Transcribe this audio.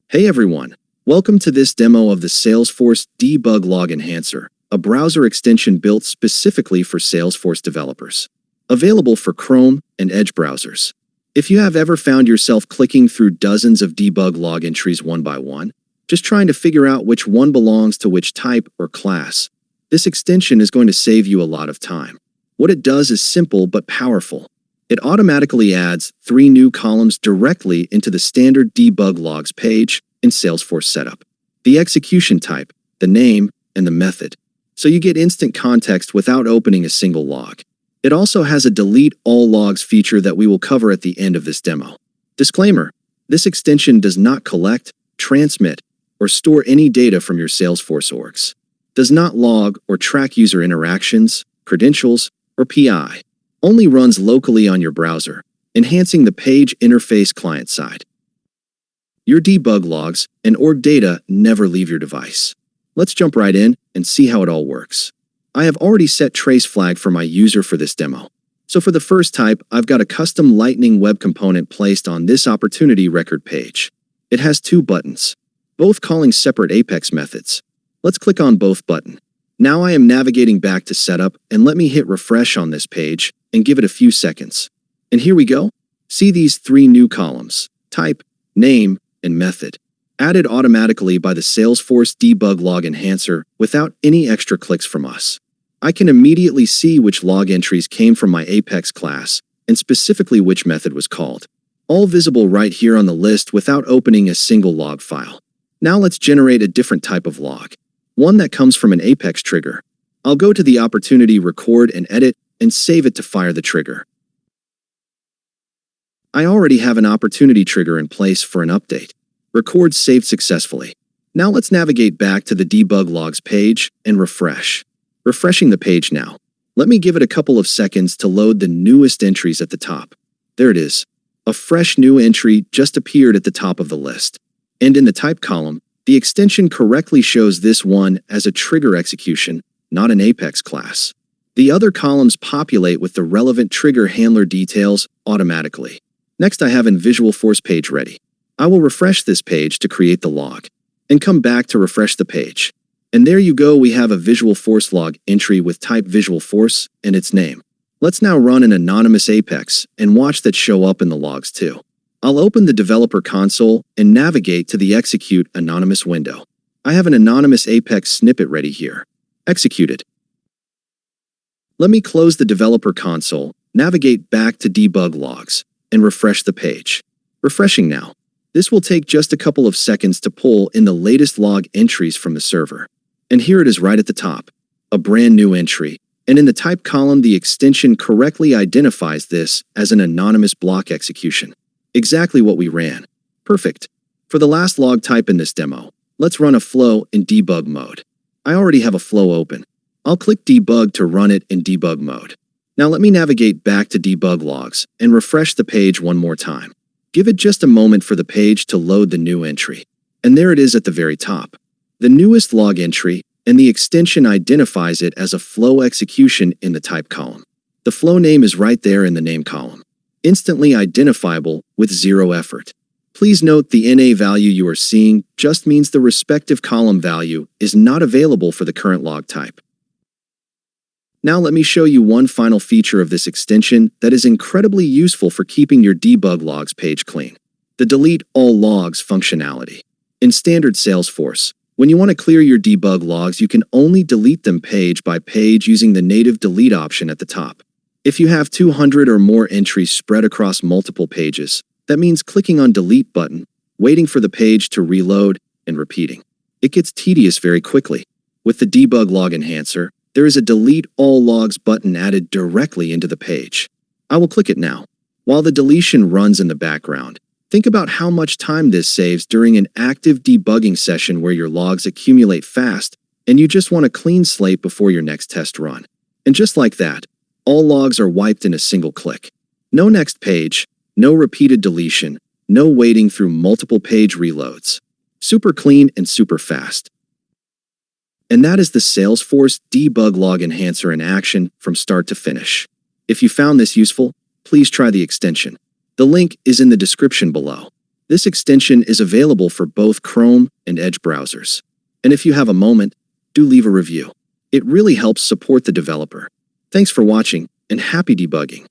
Hey everyone, welcome to this demo of the Salesforce Debug Log Enhancer, a browser extension built specifically for Salesforce developers. Available for Chrome and Edge browsers. If you have ever found yourself clicking through dozens of debug log entries one by one, just trying to figure out which one belongs to which type or class, this extension is going to save you a lot of time. What it does is simple but powerful. It automatically adds 3 new columns directly into the standard debug logs page in Salesforce Setup. The execution type, the name, and the method. So you get instant context without opening a single log. It also has a delete all logs feature that we will cover at the end of this demo. Disclaimer: this extension does not collect, transmit, or store any data from your Salesforce orgs. Does not log or track user interactions, credentials, or PI. Only runs locally on your browser, enhancing the page interface client side. Your debug logs and org data never leave your device. Let's jump right in and see how it all works. I have already set trace flag for my user for this demo. So for the first type, I've got a custom Lightning web component placed on this opportunity record page. It has 2 buttons, both calling separate Apex methods. Let's click on both buttons. Now I am navigating back to Setup, and let me hit refresh on this page and give it a few seconds. And here we go. See these 3 new columns: type, name, and method, added automatically by the Salesforce Debug Log Enhancer without any extra clicks from us. I can immediately see which log entries came from my Apex class and specifically which method was called. All visible right here on the list without opening a single log file. Now let's generate a different type of log. One that comes from an Apex trigger. I'll go to the opportunity record and edit and save it to fire the trigger. I already have an opportunity trigger in place for an update. Record saved successfully. Now let's navigate back to the debug logs page and refresh. Refreshing the page now. Let me give it a couple of seconds to load the newest entries at the top. There it is. A fresh new entry just appeared at the top of the list. And in the type column, the extension correctly shows this one as a trigger execution, not an Apex class. The other columns populate with the relevant trigger handler details automatically. Next, I have a Visualforce page ready. I will refresh this page to create the log, and come back to refresh the page. And there you go, we have a Visualforce log entry with type Visualforce and its name. Let's now run an anonymous Apex and watch that show up in the logs too. I'll open the developer console and navigate to the Execute Anonymous window. I have an anonymous Apex snippet ready here. Executed. Let me close the developer console, navigate back to Debug Logs, and refresh the page. Refreshing now. This will take just a couple of seconds to pull in the latest log entries from the server. And here it is right at the top. A brand new entry. And in the type column, the extension correctly identifies this as an anonymous block execution. Exactly what we ran. Perfect. For the last log type in this demo, let's run a flow in debug mode. I already have a flow open. I'll click debug to run it in debug mode. Now let me navigate back to debug logs and refresh the page one more time. Give it just a moment for the page to load the new entry. And there it is at the very top. The newest log entry, and the extension identifies it as a flow execution in the type column. The flow name is right there in the name column. Instantly identifiable with 0 effort. Please note the NA value you are seeing just means the respective column value is not available for the current log type. Now let me show you one final feature of this extension that is incredibly useful for keeping your debug logs page clean. The delete all logs functionality. In standard Salesforce, when you want to clear your debug logs, you can only delete them page by page using the native delete option at the top. If you have 200 or more entries spread across multiple pages, that means clicking on delete button, waiting for the page to reload, and repeating. It gets tedious very quickly. With the Debug Log Enhancer, there is a delete all logs button added directly into the page. I will click it now. While the deletion runs in the background, think about how much time this saves during an active debugging session where your logs accumulate fast and you just want a clean slate before your next test run. And just like that, all logs are wiped in a single click. No next page, no repeated deletion, no waiting through multiple page reloads. Super clean and super fast. And that is the Salesforce Debug Log Enhancer in action from start to finish. If you found this useful, please try the extension. The link is in the description below. This extension is available for both Chrome and Edge browsers. And if you have a moment, do leave a review. It really helps support the developer. Thanks for watching, and happy debugging.